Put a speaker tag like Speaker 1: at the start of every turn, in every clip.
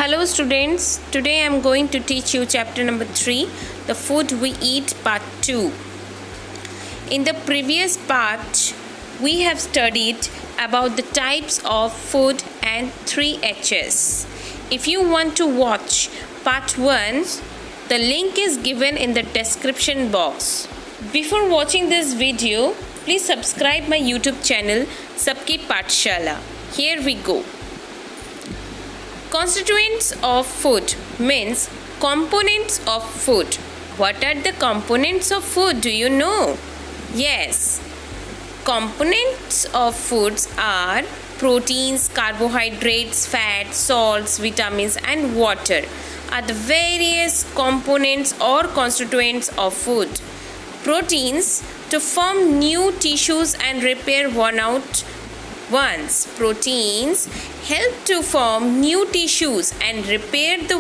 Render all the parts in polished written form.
Speaker 1: Hello students, today I am going to teach you chapter number 3, the food we eat part 2. In the previous part, we have studied about the types of food and 3 H's. If you want to watch part 1, the link is given in the description box. Before watching this video, please subscribe my YouTube channel Sabki Pathshala. Here we go. Constituents of food means components of food. What are the components of food? Do you know? Yes. Components of foods are proteins, carbohydrates, fats, salts, vitamins and water are the various components or constituents of food. Proteins to form new tissues and repair worn out ones. Proteins help to form new tissues and repair the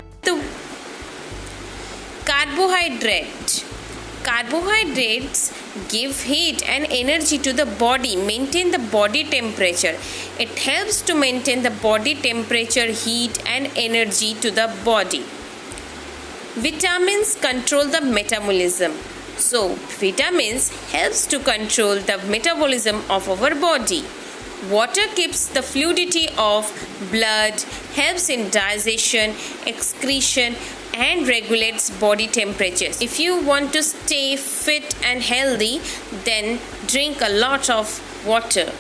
Speaker 1: Carbohydrates give heat and energy to the body, maintain the body temperature. It helps to maintain the body temperature, heat and energy to the body. Vitamins control the metabolism. So, vitamins helps to control the metabolism of our body. Water keeps the fluidity of blood, helps in digestion, excretion and regulates body temperatures. If you want to stay fit and healthy, then drink a lot of water.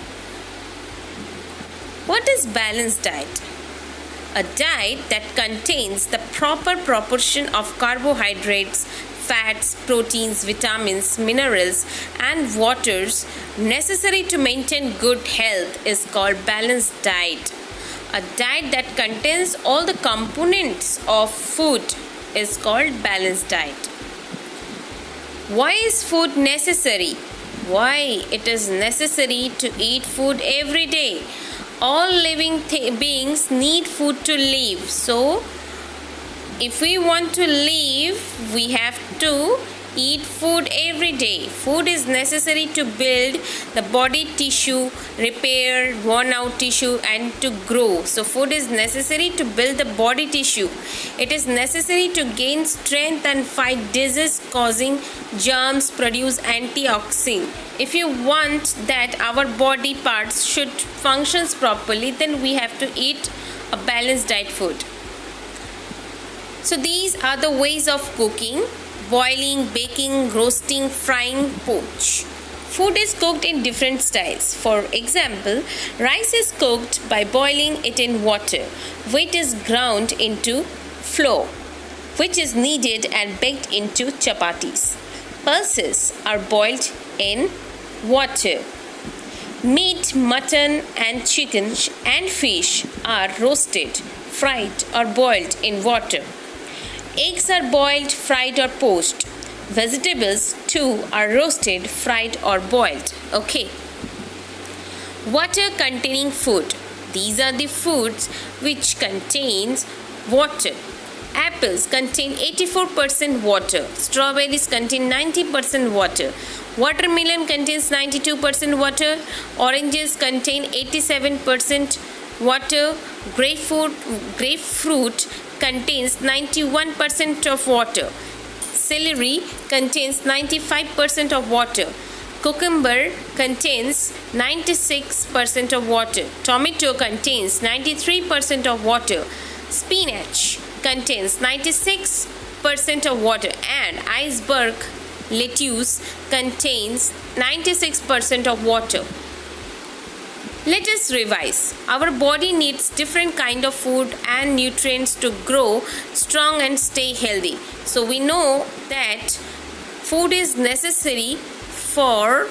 Speaker 1: What is balanced diet? A diet that contains the proper proportion of carbohydrates, fats, proteins, vitamins, minerals and waters necessary to maintain good health is called balanced diet. A diet that contains all the components of food is called balanced diet. Why is food necessary? Why it is necessary to eat food every day? All living beings need food to live. So, if we want to live, we have to eat food every day. Food is necessary to build the body tissue, repair worn out tissue and to grow. So food is necessary to build the body tissue. It is necessary to gain strength and fight disease causing germs, produce antioxidants. If you want that our body parts should function properly, then we have to eat a balanced diet food. So these are the ways of cooking: boiling, baking, roasting, frying, poach. Food is cooked in different styles. For example, rice is cooked by boiling it in water, wheat is ground into flour, which is kneaded and baked into chapatis. Pulses are boiled in water. Meat, mutton and chicken and fish are roasted, fried or boiled in water. Eggs are boiled, fried or poached. Vegetables too are roasted, fried or boiled. Okay. Water containing food. These are the foods which contains water. Apples contain 84% water. Strawberries contain 90% water. Watermelon contains 92% water. Oranges contain 87% water. Grapefruit contains 91% of water. Celery contains 95% of water. Cucumber contains 96% of water. Tomato contains 93% of water. Spinach contains 96% of water. And iceberg lettuce contains 96% of water. Let us revise. Our body needs different kind of food and nutrients to grow strong and stay healthy. So we know that food is necessary for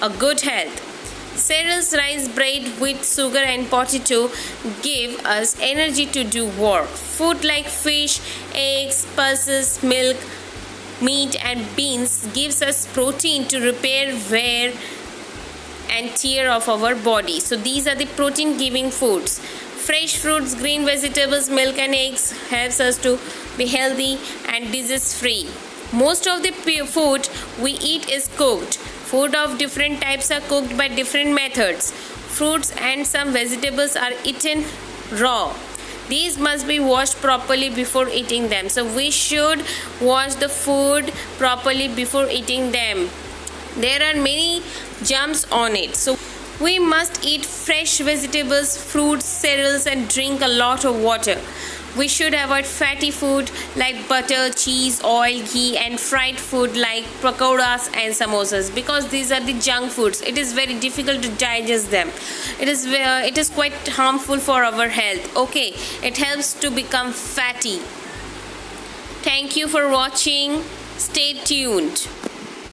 Speaker 1: a good health. Cereals, rice, bread, wheat, sugar and potato give us energy to do work. Food like fish, eggs, pulses, milk, meat and beans gives us protein to repair wear and tear of our body. So these are the protein giving foods. Fresh fruits, green vegetables, milk and eggs helps us to be healthy and disease free. Most of the food we eat is cooked. Food of different types are cooked by different methods. Fruits and some vegetables are eaten raw. These must be washed properly before eating them. So we should wash the food properly before eating them. There are many germs on it. So we must eat fresh vegetables, fruits, cereals, and drink a lot of water. We should avoid fatty food like butter, cheese, oil, ghee, and fried food like pakoras and samosas, because these are the junk foods. It is very difficult to digest them. It is quite harmful for our health. Okay, it helps to become fatty. Thank you for watching. Stay tuned.